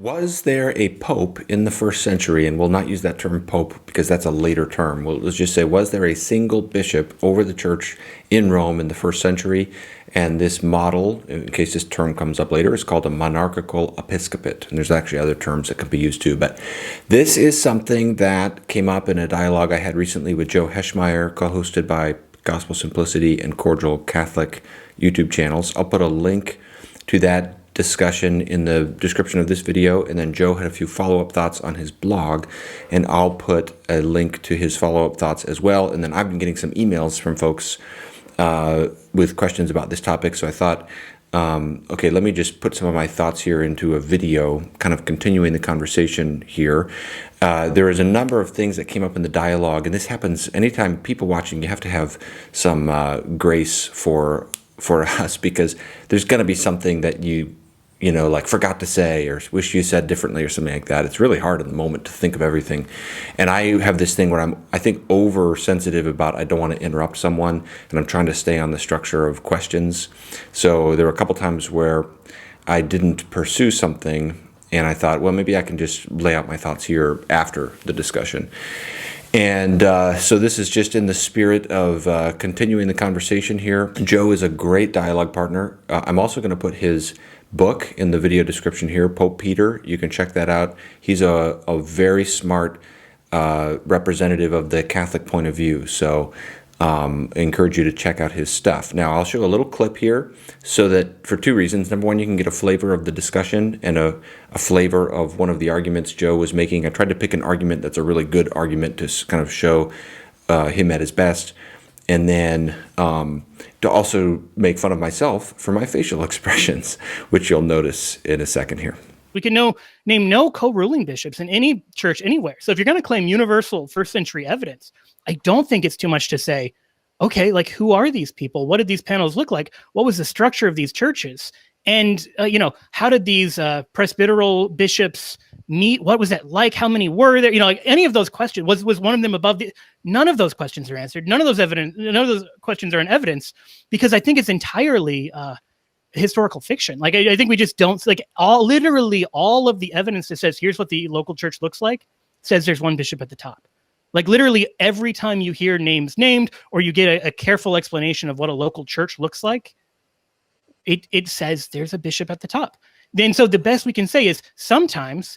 Was there a pope in the first century? And we'll not use that term pope because that's a later term. Let's just say, was there a single bishop over the church in Rome in the first century? And this model, in case this term comes up later, is called a monarchical episcopate. And there's actually other terms that can be used too. But this is something that came up in a dialogue I had recently with Joe Heschmeyer, co-hosted by Gospel Simplicity and Cordial Catholic YouTube channels. I'll put a link to that discussion in the description of this video, and then Joe had a few follow-up thoughts on his blog, and I'll put a link to his follow-up thoughts as well. And then I've been getting some emails from folks with questions about this topic, so I thought, okay, let me just put some of my thoughts here into a video, kind of continuing the conversation here. There is a number of things that came up in the dialogue, and this happens anytime people watching, you have to have some grace for us, because there's going to be something that you like forgot to say or wish you said differently or something like that. It's really hard in the moment to think of everything. And I have this thing where I think, oversensitive about, I don't want to interrupt someone, and I'm trying to stay on the structure of questions. So there were a couple times where I didn't pursue something, and I thought, well, maybe I can just lay out my thoughts here after the discussion. And so this is just in the spirit of continuing the conversation here. Joe is a great dialogue partner. I'm also going to put his book in the video description here, Pope Peter. You can check that out. He's a very smart representative of the Catholic point of view. So I encourage you to check out his stuff. Now, I'll show a little clip here so that, for two reasons. Number one, you can get a flavor of the discussion and a flavor of one of the arguments Joe was making. I tried to pick an argument that's a really good argument to kind of show him at his best. And then to also make fun of myself for my facial expressions, which you'll notice in a second here. We can name no co-ruling bishops in any church anywhere. So if you're going to claim universal first century evidence, I don't think it's too much to say, okay, like, who are these people? What did these panels look like? What was the structure of these churches? And, how did these presbyteral bishops meet? What was that like? How many were there? Like any of those questions, was one of them above none of those questions are answered. None of those questions are in evidence, because I think it's entirely historical fiction. Like, I think we just don't, like, literally all of the evidence that says, here's what the local church looks like, says there's one bishop at the top. Like, literally every time you hear names named, or you get a careful explanation of what a local church looks like, it says there's a bishop at the top. Then, so the best we can say is sometimes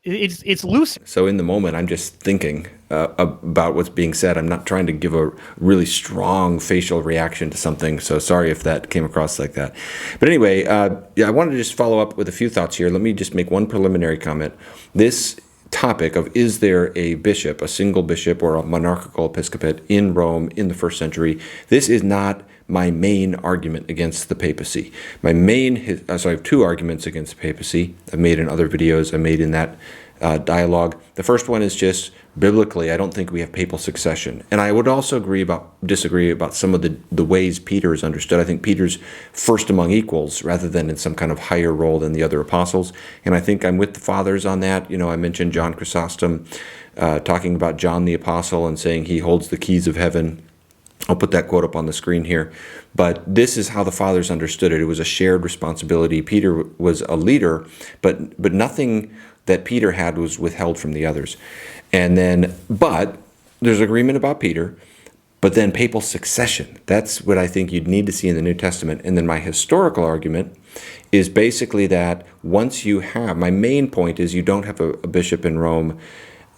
it's loose. So in the moment, I'm just thinking about what's being said. I'm not trying to give a really strong facial reaction to something. So sorry if that came across like that. But anyway, I wanted to just follow up with a few thoughts here. Let me just make one preliminary comment. This topic of, is there a bishop, a single bishop or a monarchical episcopate in Rome in the first century? This is not my main argument against the papacy. So I have two arguments against the papacy I've made in other videos I made in that dialogue. The first one is just biblically, I don't think we have papal succession. And I would also disagree about some of the ways Peter is understood. I think Peter's first among equals rather than in some kind of higher role than the other apostles. And I think I'm with the fathers on that. I mentioned John Chrysostom talking about John the Apostle and saying he holds the keys of heaven. I'll put that quote up on the screen here. But this is how the fathers understood it. It was a shared responsibility. Peter was a leader, but nothing that Peter had was withheld from the others. But there's agreement about Peter, but then papal succession. That's what I think you'd need to see in the New Testament. And then my historical argument is basically that my main point is you don't have a bishop in Rome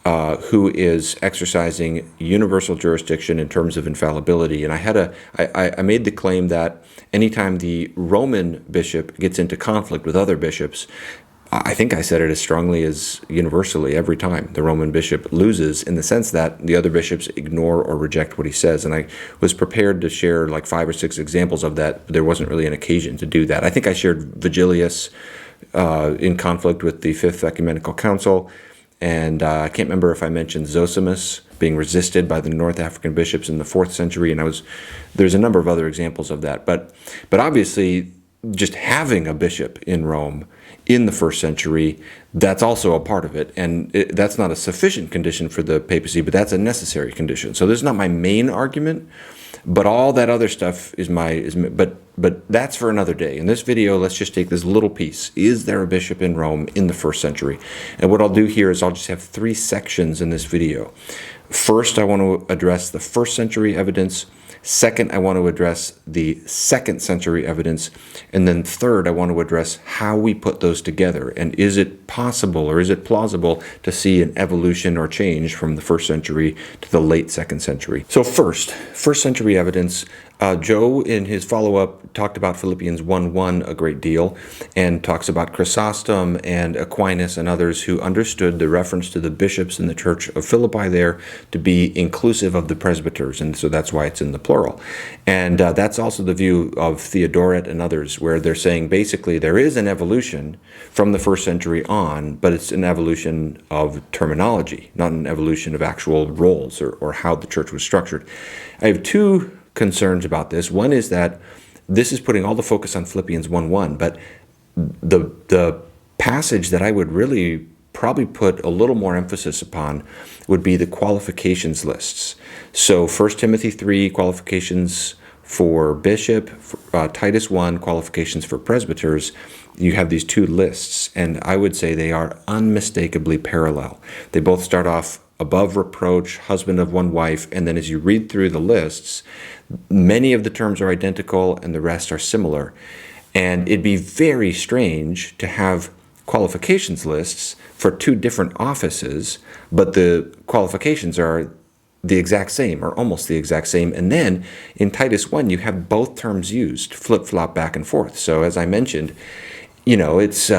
who is exercising universal jurisdiction in terms of infallibility. And I made the claim that anytime the Roman bishop gets into conflict with other bishops, I think I said it as strongly as universally every time the Roman bishop loses, in the sense that the other bishops ignore or reject what he says. And I was prepared to share like 5 or 6 examples of that, but there wasn't really an occasion to do that. I think I shared Vigilius in conflict with the Fifth Ecumenical Council. And I can't remember if I mentioned Zosimus being resisted by the North African bishops in the 4th century. And there's a number of other examples of that. But obviously, just having a bishop in Rome in the 1st century, that's also a part of it. And that's not a sufficient condition for the papacy, but that's a necessary condition. So this is not my main argument, but all that other stuff is but But that's for another day. In this video, let's just take this little piece. Is there a bishop in Rome in the first century? And what I'll do here is I'll just have 3 sections in this video. First, I want to address the first century evidence. Second, I want to address the second century evidence. And then third, I want to address how we put those together. And is it possible or is it plausible to see an evolution or change from the first century to the late second century? So first century evidence. Joe, in his follow-up, talked about Philippians 1:1 a great deal and talks about Chrysostom and Aquinas and others who understood the reference to the bishops in the church of Philippi there to be inclusive of the presbyters, and so that's why it's in the plural. And that's also the view of Theodoret and others, where they're saying basically there is an evolution from the first century on, but it's an evolution of terminology, not an evolution of actual roles or how the church was structured. I have 2 concerns about this. One is that this is putting all the focus on Philippians 1:1, but the passage that I would really probably put a little more emphasis upon would be the qualifications lists. So 1 Timothy 3, qualifications for bishop, Titus 1, qualifications for presbyters. You have these 2 lists, and I would say they are unmistakably parallel. They both start off above reproach, husband of one wife, and then as you read through the lists, many of the terms are identical and the rest are similar. And it'd be very strange to have qualifications lists for 2 different offices, but the qualifications are the exact same or almost the exact same. And then in Titus 1, you have both terms used, flip-flop back and forth. So as I mentioned, it's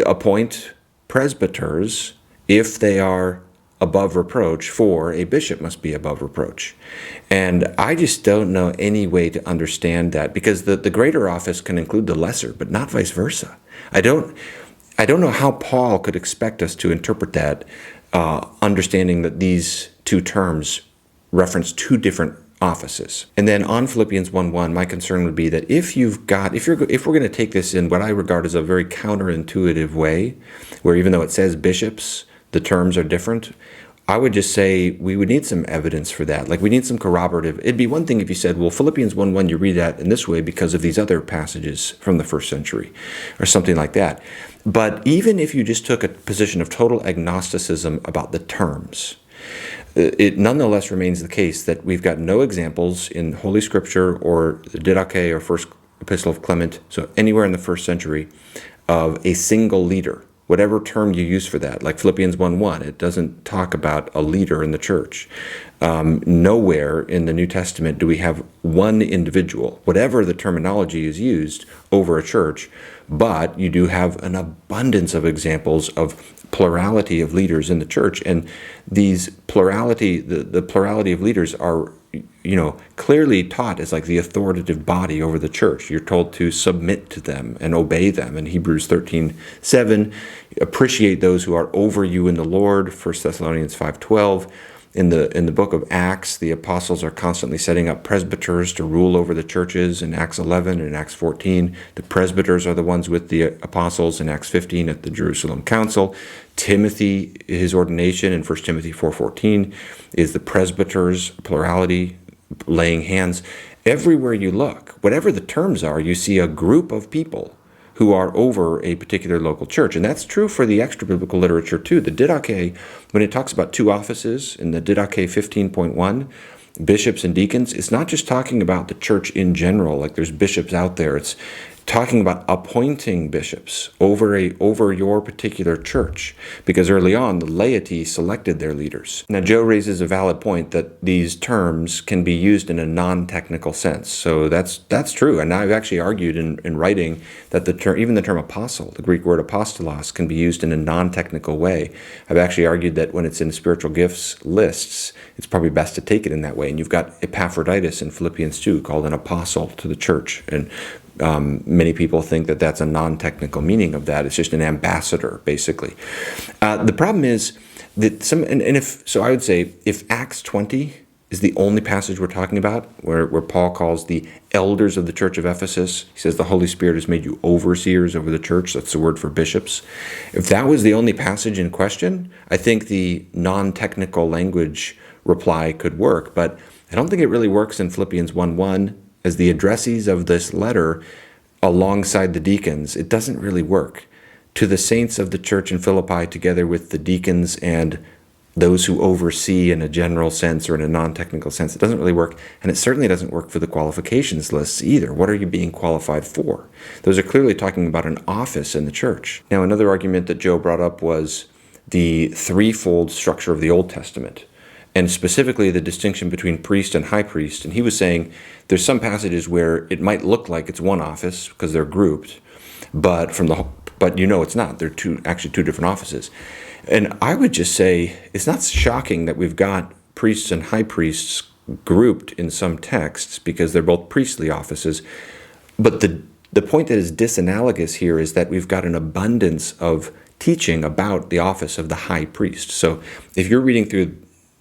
appoint presbyters if they are above reproach, for a bishop must be above reproach. And I just don't know any way to understand that, because the greater office can include the lesser, but not vice versa. I don't know how Paul could expect us to interpret that, understanding that these 2 terms reference 2 different offices. And then on Philippians 1:1, my concern would be that if we're going to take this in what I regard as a very counterintuitive way, where even though it says bishops, the terms are different, I would just say we would need some evidence for that. Like we need some corroborative. It'd be one thing if you said, well, Philippians 1:1, you read that in this way because of these other passages from the first century or something like that. But even if you just took a position of total agnosticism about the terms, it nonetheless remains the case that we've got no examples in Holy Scripture or the Didache or First Epistle of Clement, so anywhere in the first century, of a single leader. Whatever term you use for that, like Philippians 1:1, it doesn't talk about a leader in the church. Nowhere in the New Testament do we have one individual, whatever the terminology is used, over a church, but you do have an abundance of examples of plurality of leaders in the church, and these plurality, the plurality of leaders are clearly taught as like the authoritative body over the church. You're told to submit to them and obey them. In Hebrews 13:7, appreciate those who are over you in the Lord. 1 Thessalonians 5:12. In the book of Acts, the apostles are constantly setting up presbyters to rule over the churches. In Acts 11 and Acts 14, the presbyters are the ones with the apostles. In Acts 15 at the Jerusalem Council, Timothy, his ordination in 1 Timothy 4:14 is the presbyters, plurality, laying hands. Everywhere you look, whatever the terms are, you see a group of people who are over a particular local church. And that's true for the extra-biblical literature too. The Didache, when it talks about 2 offices in the Didache 15.1, bishops and deacons, it's not just talking about the church in general, like there's bishops out there. It's talking about appointing bishops over your particular church, because early on the laity selected their leaders. Now Joe raises a valid point that these terms can be used in a non-technical sense. So that's true, and I've actually argued in writing that even the term apostle, the Greek word apostolos, can be used in a non-technical way. I've actually argued that when it's in spiritual gifts lists, it's probably best to take it in that way. And you've got Epaphroditus in Philippians 2 called an apostle to the church, and many people think that that's a non-technical meaning of that. It's just an ambassador, basically. The problem is that I would say if Acts 20 is the only passage we're talking about, where Paul calls the elders of the church of Ephesus, he says the Holy Spirit has made you overseers over the church. That's the word for bishops. If that was the only passage in question, I think the non-technical language reply could work, but I don't think it really works in Philippians 1:1. as the addressees of this letter alongside the deacons, it doesn't really work. To the saints of the church in Philippi, together with the deacons and those who oversee in a general sense or in a non-technical sense, it doesn't really work. And it certainly doesn't work for the qualifications lists either. What are you being qualified for? Those are clearly talking about an office in the church. Now, another argument that Joe brought up was the threefold structure of the Old Testament, and specifically the distinction between priest and high priest. And he was saying there's some passages where it might look like it's one office because they're grouped, but it's not. They're actually two different offices. And I would just say it's not shocking that we've got priests and high priests grouped in some texts because they're both priestly offices. But the point that is disanalogous here is that we've got an abundance of teaching about the office of the high priest. So if you're reading through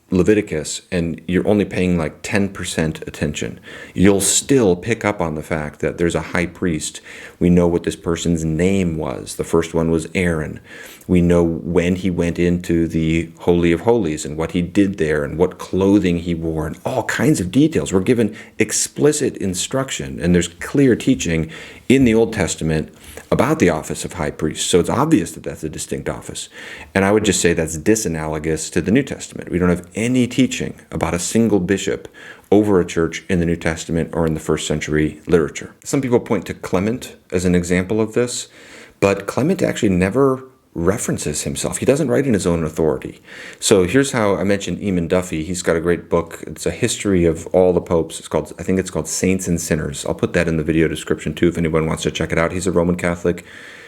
Leviticus and you're only paying like 10% attention, you'll still pick up on the fact that there's a high priest. We know what this person's name was. The first one was Aaron. We know when he went into the Holy of Holies and what he did there and what clothing he wore and all kinds of details. We're given explicit instruction, and there's clear teaching in the Old Testament about the office of high priest. So it's obvious that that's a distinct office. And I would just say that's disanalogous to the New Testament. We don't have any teaching about a single bishop over a church in the New Testament or in the first century literature. Some people point to Clement as an example of this, but Clement actually never references himself. He doesn't write in his own authority. So here's how I mentioned Eamon Duffy. He's got a great book. It's a history of all the popes. I think it's called Saints and Sinners. I'll put that in the video description too if anyone wants to check it out. He's a Roman Catholic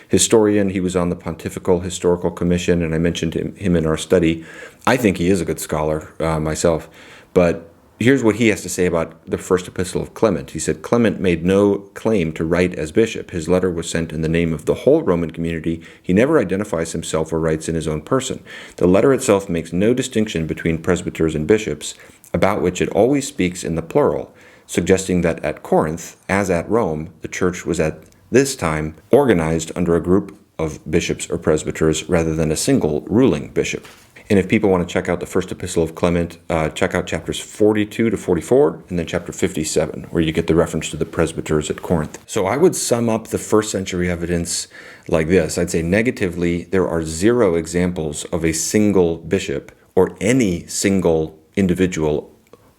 historian. He was on the Pontifical Historical Commission, and I mentioned him in our study. I think he is a good scholar myself, but here's what he has to say about the first epistle of Clement. He said, Clement made no claim to write as bishop. His letter was sent in the name of the whole Roman community. He never identifies himself or writes in his own person. The letter itself makes no distinction between presbyters and bishops, about which it always speaks in the plural, suggesting that at Corinth, as at Rome, the church was at this time organized under a group of bishops or presbyters rather than a single ruling bishop. And if people want to check out the first epistle of Clement, check out chapters 42 to 44, and then chapter 57, where you get the reference to the presbyters at Corinth. So I would sum up the first century evidence like this. I'd say negatively, there are 0 examples of a single bishop or any single individual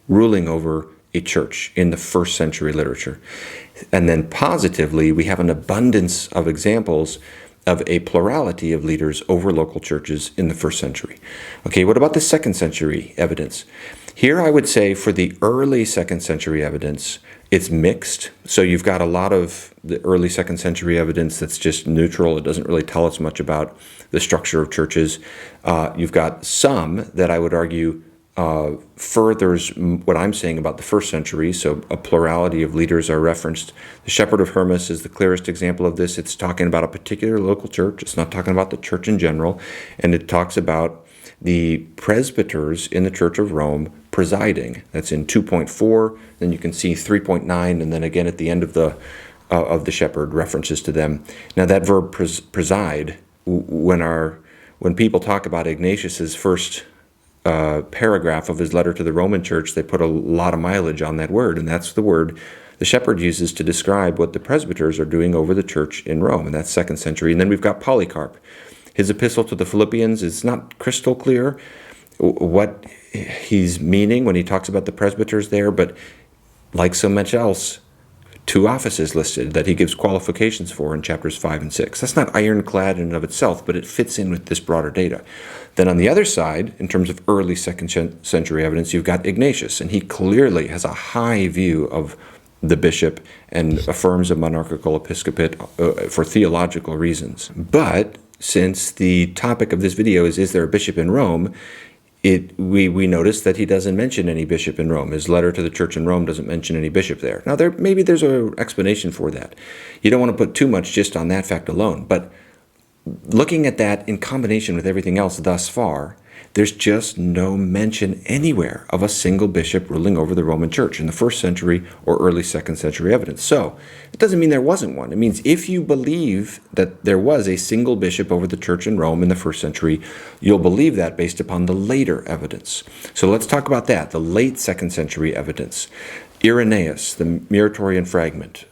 ruling over a church in the first century literature. And then positively, we have an abundance of examples of a plurality of leaders over local churches in the first century. Okay, what about the second century evidence? Here I would say for the early second century evidence, it's mixed. So you've got a lot of the early second century evidence that's just neutral. It doesn't really tell us much about the structure of churches. You've got some that I would argue furthers what I'm saying about the first century. So a plurality of leaders are referenced. The Shepherd of Hermas is the clearest example of this. It's talking about a particular local church. It's not talking about the church in general. And it talks about the presbyters in the Church of Rome presiding. That's in 2.4. Then you can see 3.9, and then again at the end of the Shepherd, references to them. Now that verb preside, when people talk about Ignatius's first paragraph of his letter to the Roman church, they put a lot of mileage on that word, and that's the word the Shepherd uses to describe what the presbyters are doing over the church in Rome, and that's second century. And then we've got Polycarp. His epistle to the Philippians is not crystal clear what he's meaning when he talks about the presbyters there, but like so much else, 2 offices listed that he gives qualifications for in chapters 5 and 6. That's not ironclad in and of itself, but it fits in with this broader data. Then on the other side, in terms of early second century evidence, you've got Ignatius, and he clearly has a high view of the bishop and affirms a monarchical episcopate for theological reasons. But since the topic of this video is there a bishop in Rome, we notice that he doesn't mention any bishop in Rome. His letter to the church in Rome doesn't mention any bishop there. Now, maybe there's an explanation for that. You don't want to put too much just on that fact alone, but looking at that in combination with everything else thus far, there's just no mention anywhere of a single bishop ruling over the Roman Church in the first century or early second century evidence. So it doesn't mean there wasn't one. It means if you believe that there was a single bishop over the church in Rome in the first century, you'll believe that based upon the later evidence. So let's talk about that, the late second century evidence. Irenaeus, the Muratorian fragment,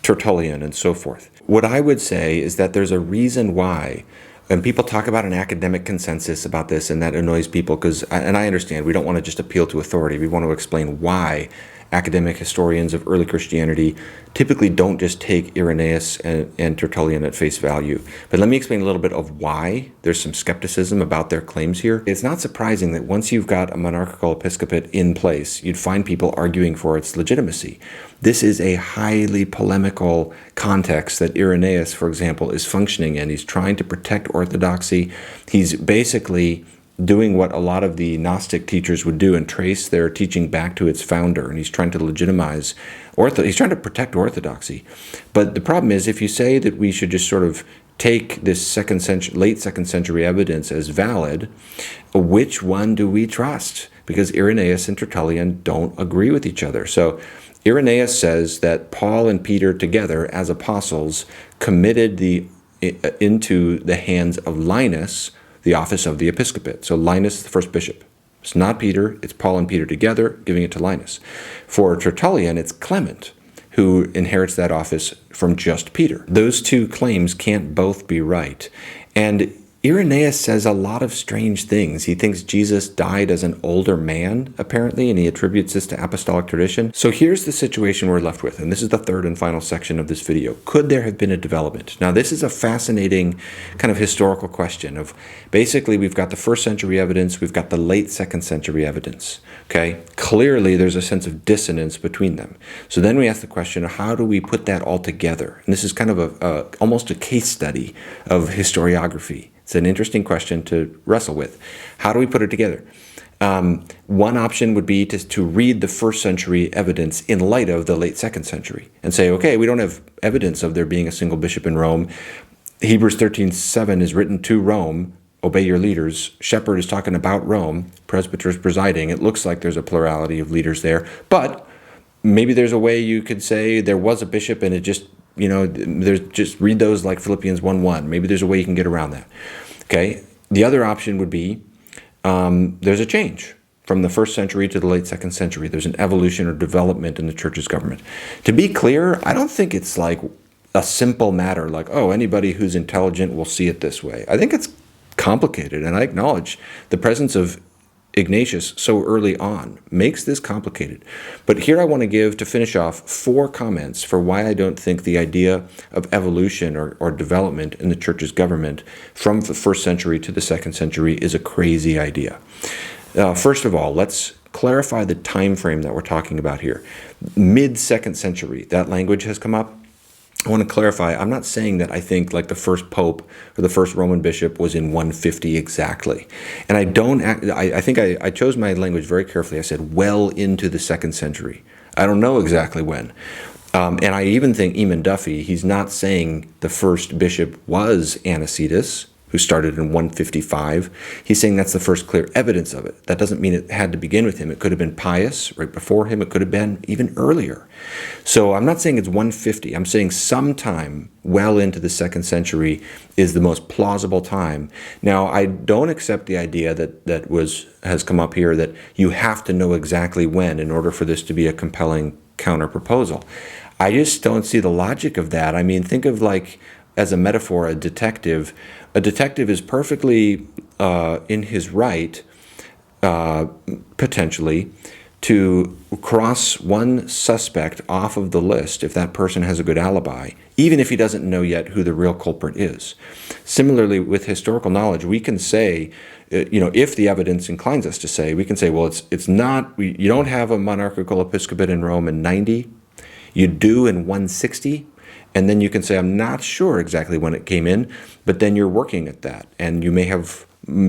Tertullian, and so forth. What I would say is that there's a reason why, and people talk about an academic consensus about this, and that annoys people because, and I understand, we don't want to just appeal to authority. We want to explain why academic historians of early Christianity typically don't just take Irenaeus and Tertullian at face value. But let me explain a little bit of why there's some skepticism about their claims here. It's not surprising that once you've got a monarchical episcopate in place, you'd find people arguing for its legitimacy. This is a highly polemical context that Irenaeus, for example, is functioning in. He's trying to protect orthodoxy. He's basically doing what a lot of the Gnostic teachers would do and trace their teaching back to its founder, and he's trying to legitimize he's trying to protect orthodoxy. But the problem is, if you say that we should just sort of take this late second century evidence as valid, which one do we trust? Because Irenaeus and Tertullian don't agree with each other. So Irenaeus says that Paul and Peter together as apostles committed into the hands of Linus the office of the episcopate. So Linus, the first bishop. It's not Peter, it's Paul and Peter together giving it to Linus. For Tertullian, it's Clement who inherits that office from just Peter. Those two claims can't both be right. And Irenaeus says a lot of strange things. He thinks Jesus died as an older man, apparently, and he attributes this to apostolic tradition. So here's the situation we're left with, and this is the third and final section of this video. Could there have been a development? Now, this is a fascinating kind of historical question of, basically, we've got the first century evidence, we've got the late second century evidence, okay? Clearly, there's a sense of dissonance between them. So then we ask the question, how do we put that all together? And this is kind of almost a case study of historiography. It's an interesting question to wrestle with. How do we put it together? One option would be to read the first century evidence in light of the late second century and say, okay, we don't have evidence of there being a single bishop in Rome. Hebrews 13:7 is written to Rome, obey your leaders. Shepherd is talking about Rome, presbyters presiding. It looks like there's a plurality of leaders there, but maybe there's a way you could say there was a bishop and it just, there's just read those like Philippians 1:1. Maybe there's a way you can get around that. Okay. The other option would be there's a change from the first century to the late second century. There's an evolution or development in the church's government. To be clear, I don't think it's like a simple matter like, oh, anybody who's intelligent will see it this way. I think it's complicated, and I acknowledge the presence of Ignatius so early on makes this complicated. But here I want to give, to finish off, 4 comments for why I don't think the idea of evolution or development in the church's government from the first century to the second century is a crazy idea. First of all, let's clarify the time frame that we're talking about here. Mid-second century, that language has come up. I want to clarify, I'm not saying that I think like the first pope or the first Roman bishop was in 150 exactly. And I think I chose my language very carefully. I said well into the second century. I don't know exactly when. And I even think Eamon Duffy, he's not saying the first bishop was Anicetus, who started in 155. He's saying that's the first clear evidence of it. That doesn't mean it had to begin with him. It could have been Pius right before him. It could have been even earlier. So I'm not saying it's 150. I'm saying sometime well into the second century is the most plausible time. Now, I don't accept the idea that has come up here that you have to know exactly when in order for this to be a compelling counter proposal. I just don't see the logic of that. I mean, think of like, as a metaphor, a detective. A detective is perfectly in his right, potentially, to cross one suspect off of the list if that person has a good alibi, even if he doesn't know yet who the real culprit is. Similarly, with historical knowledge, we can say, if the evidence inclines us to say, we can say, well, it's not, you don't have a monarchical episcopate in Rome in 90, you do in 160, and then you can say, I'm not sure exactly when it came in, but then you're working at that, and you may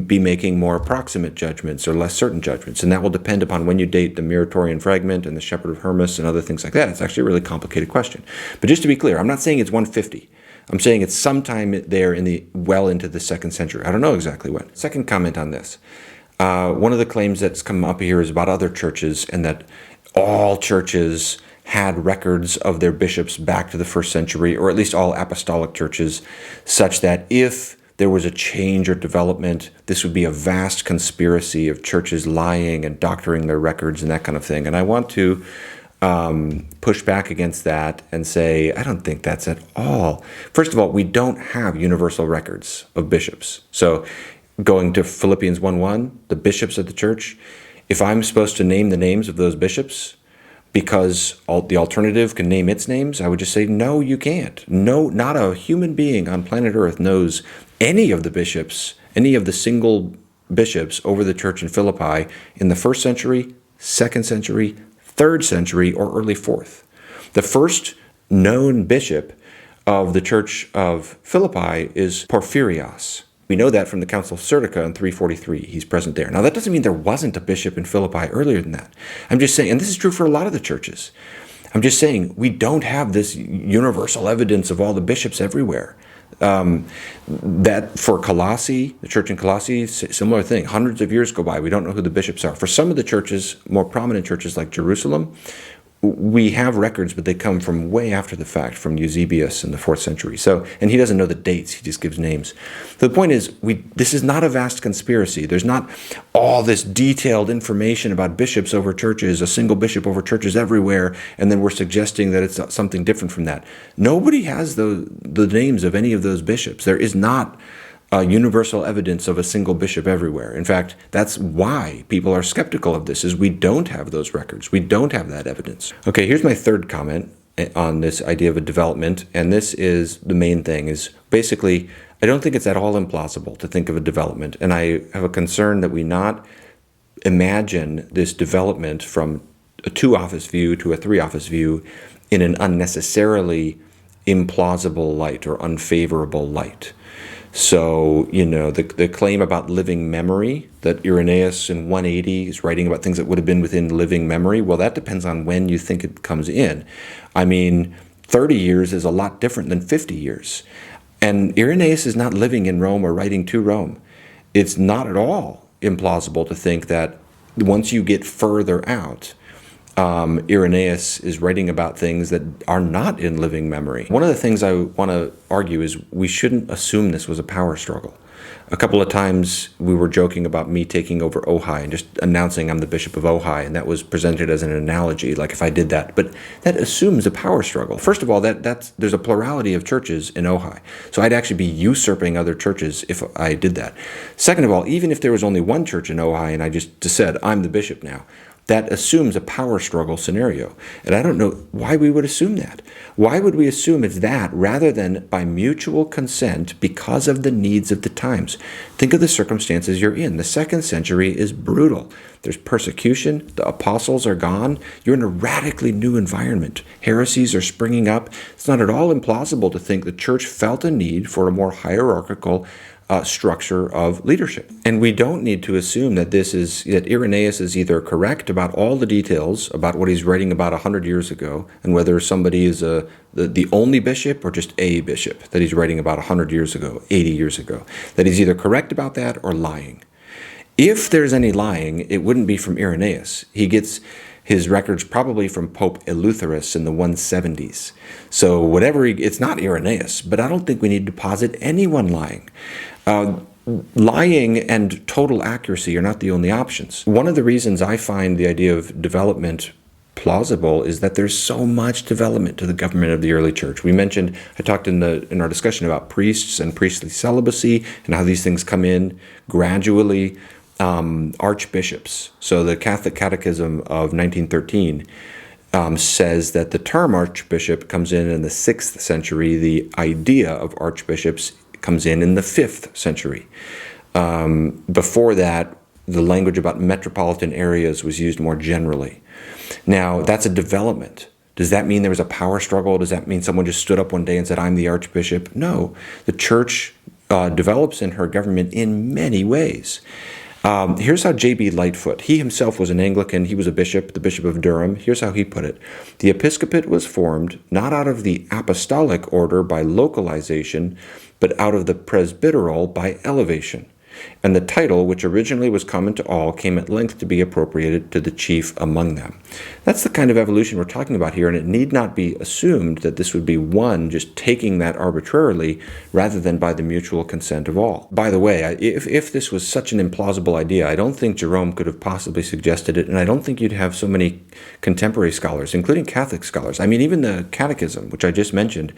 be making more approximate judgments or less certain judgments, and that will depend upon when you date the Muratorian fragment and the Shepherd of Hermas and other things like that. It's actually a really complicated question. But just to be clear, I'm not saying it's 150. I'm saying it's sometime there well into the second century. I don't know exactly when. Second comment on this. One of the claims that's come up here is about other churches and that all churches had records of their bishops back to the first century, or at least all apostolic churches, such that if there was a change or development, this would be a vast conspiracy of churches lying and doctoring their records and that kind of thing. And I want to push back against that and say, I don't think that's at all. First of all, we don't have universal records of bishops. So going to Philippians 1:1, the bishops of the church, if I'm supposed to name the names of those bishops because the alternative can name its names, I would just say, no, you can't. No, not a human being on planet Earth knows any of the bishops, any of the single bishops over the church in Philippi in the 1st century, 2nd century, 3rd century, or early 4th. The first known bishop of the church of Philippi is Porphyrios. We know that from the Council of Serdica in 343. He's present there. Now, that doesn't mean there wasn't a bishop in Philippi earlier than that. I'm just saying, and this is true for a lot of the churches, I'm just saying we don't have this universal evidence of all the bishops everywhere. That for Colossae, the church in Colossae, similar thing. Hundreds of years go by. We don't know who the bishops are. For some of the churches, more prominent churches like Jerusalem, we have records, but they come from way after the fact, from Eusebius in the 4th century. So, and he doesn't know the dates, he just gives names. So the point is, this is not a vast conspiracy. There's not all this detailed information about bishops over churches, a single bishop over churches everywhere, and then we're suggesting that it's something different from that. Nobody has the names of any of those bishops. There is not universal evidence of a single bishop everywhere. In fact, that's why people are skeptical of this, is we don't have those records. We don't have that evidence. Okay, here's my third comment on this idea of a development, and this is the main thing, is basically, I don't think it's at all implausible to think of a development, and I have a concern that we not imagine this development from a 2-office view to a 3-office view in an unnecessarily implausible light or unfavorable light. So, the claim about living memory, that Irenaeus in 180 is writing about things that would have been within living memory, well, that depends on when you think it comes in. I mean, 30 years is a lot different than 50 years. And Irenaeus is not living in Rome or writing to Rome. It's not at all implausible to think that once you get further out, Irenaeus is writing about things that are not in living memory. One of the things I want to argue is we shouldn't assume this was a power struggle. A couple of times we were joking about me taking over Ojai and just announcing I'm the Bishop of Ojai, and that was presented as an analogy, like if I did that. But that assumes a power struggle. First of all, there's a plurality of churches in Ojai, so I'd actually be usurping other churches if I did that. Second of all, even if there was only one church in Ojai and I just said I'm the bishop now, that assumes a power struggle scenario. And I don't know why we would assume that. Why would we assume it's that rather than by mutual consent because of the needs of the times? Think of the circumstances you're in. The 2nd century is brutal. There's persecution. The apostles are gone. You're in a radically new environment. Heresies are springing up. It's not at all implausible to think the church felt a need for a more hierarchical structure of leadership. And we don't need to assume that that Irenaeus is either correct about all the details about what he's writing about 100 years ago, and whether somebody is the only bishop or just a bishop that he's writing about 100 years ago, 80 years ago, that he's either correct about that or lying. If there's any lying, it wouldn't be from Irenaeus. He gets his records probably from Pope Eleutherus in the 170s. So it's not Irenaeus, but I don't think we need to posit anyone lying. Lying and total accuracy are not the only options. One of the reasons I find the idea of development plausible is that there's so much development to the government of the early church. I talked in our discussion about priests and priestly celibacy and how these things come in gradually. Archbishops. So the Catholic Catechism of 1913 says that the term archbishop comes in the 6th century. The idea of archbishops comes in the 5th century. Before that, the language about metropolitan areas was used more generally. Now, that's a development. Does that mean there was a power struggle? Does that mean someone just stood up one day and said, I'm the archbishop? No. The church develops in her government in many ways. Here's how J.B. Lightfoot, he himself was an Anglican, he was a bishop, the Bishop of Durham. Here's how he put it. The episcopate was formed not out of the apostolic order by localization, but out of the presbyteral by elevation. and the title, which originally was common to all, came at length to be appropriated to the chief among them. That's the kind of evolution we're talking about here, and it need not be assumed that this would be one just taking that arbitrarily rather than by the mutual consent of all. By the way, if this was such an implausible idea, I don't think Jerome could have possibly suggested it, and I don't think you'd have so many contemporary scholars, including Catholic scholars. I mean, even the Catechism, which I just mentioned,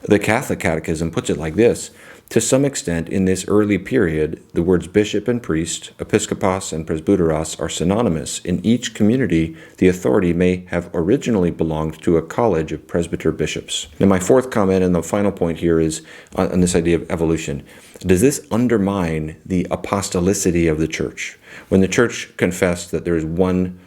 the Catholic Catechism puts it like this: to some extent, in this early period, the words bishop and priest, episkopos and presbyteros, are synonymous. In each community, the authority may have originally belonged to a college of presbyter bishops. Now, my fourth comment and the final point here is on this idea of evolution. Does this undermine the apostolicity of the church? When the church confessed that there is one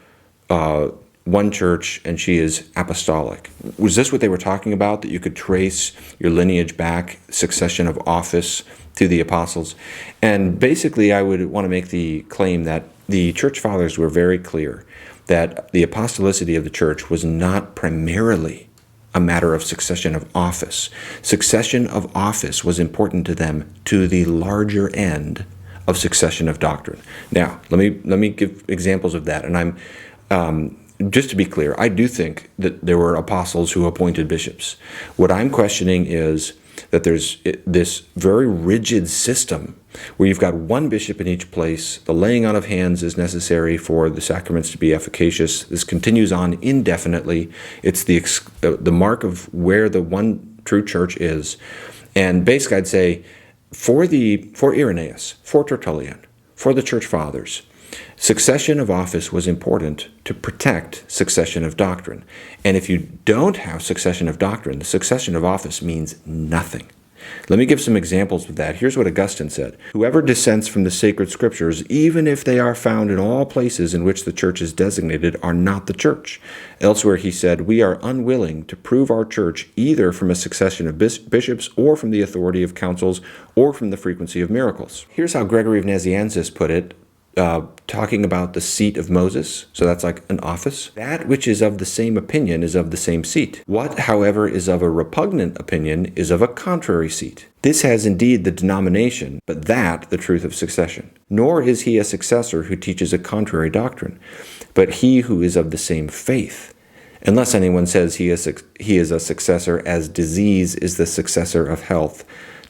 church and she is apostolic. Was this what they were talking about, that you could trace your lineage back, succession of office to the apostles? And basically, I would want to make the claim that the church fathers were very clear that the apostolicity of the church was not primarily a matter of succession of office. Succession of office was important to them to the larger end of succession of doctrine. Now, let me give examples of that. And just to be clear, I do think that there were apostles who appointed bishops. What I'm questioning is that there's this very rigid system where you've got one bishop in each place. The laying on of hands is necessary for the sacraments to be efficacious. This continues on indefinitely. It's the mark of where the one true church is. And basically, I'd say for Irenaeus, for Tertullian, for the church fathers, succession of office was important to protect succession of doctrine. And if you don't have succession of doctrine, the succession of office means nothing. Let me give some examples of that. Here's what Augustine said: whoever dissents from the sacred scriptures, even if they are found in all places in which the church is designated, are not the church. Elsewhere he said, we are unwilling to prove our church either from a succession of bishops or from the authority of councils or from the frequency of miracles. Here's how Gregory of Nazianzus put it, talking about the seat of Moses. So that's like an office. That which is of the same opinion is of the same seat. What, however, is of a repugnant opinion is of a contrary seat. This has indeed the denomination, but that the truth of succession. Nor is he a successor who teaches a contrary doctrine, but he who is of the same faith. Unless anyone says he is a successor, as disease is the successor of health,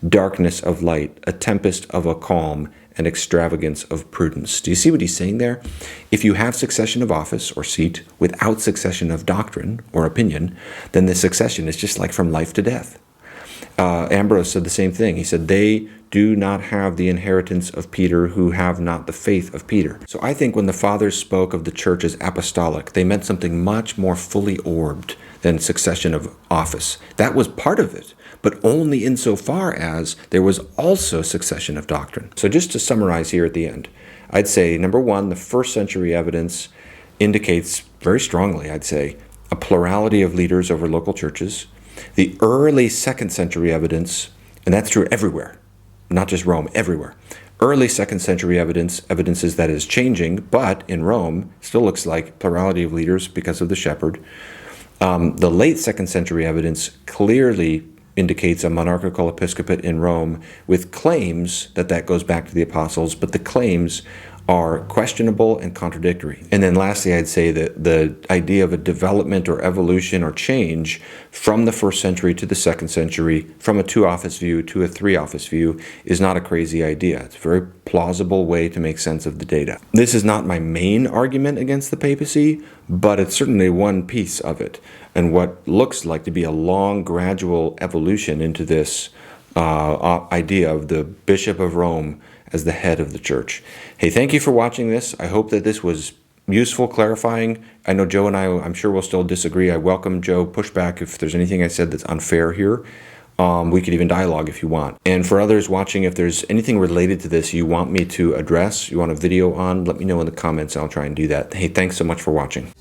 darkness of light, a tempest of a calm, and extravagance of prudence. Do you see what he's saying there? If you have succession of office or seat without succession of doctrine or opinion, then the succession is just like from life to death. Ambrose said the same thing. He said, they do not have the inheritance of Peter who have not the faith of Peter. So I think when the fathers spoke of the church as apostolic, they meant something much more fully orbed than succession of office. That was part of it, but only insofar as there was also succession of doctrine. So just to summarize here at the end, I'd say, number one, the first century evidence indicates very strongly, I'd say, a plurality of leaders over local churches. The early second century evidence, and that's true everywhere, not just Rome, everywhere. Early second century evidences that is changing, but in Rome still looks like plurality of leaders because of the shepherd. The late second century evidence clearly indicates a monarchical episcopate in Rome with claims that goes back to the apostles, but the claims are questionable and contradictory. And then lastly, I'd say that the idea of a development or evolution or change from the first century to the second century, from a two-office view to a three-office view, is not a crazy idea. It's a very plausible way to make sense of the data. This is not my main argument against the papacy, but it's certainly one piece of it, and what looks like to be a long, gradual evolution into this idea of the Bishop of Rome as the head of the church. Hey, thank you for watching this. I hope that this was useful, clarifying. I know Joe and I'm sure we'll still disagree. I welcome Joe pushback if there's anything I said that's unfair here. We could even dialogue if you want. And for others watching, if there's anything related to this you want me to address, you want a video on, let me know in the comments. I'll try and do that. Hey, thanks so much for watching.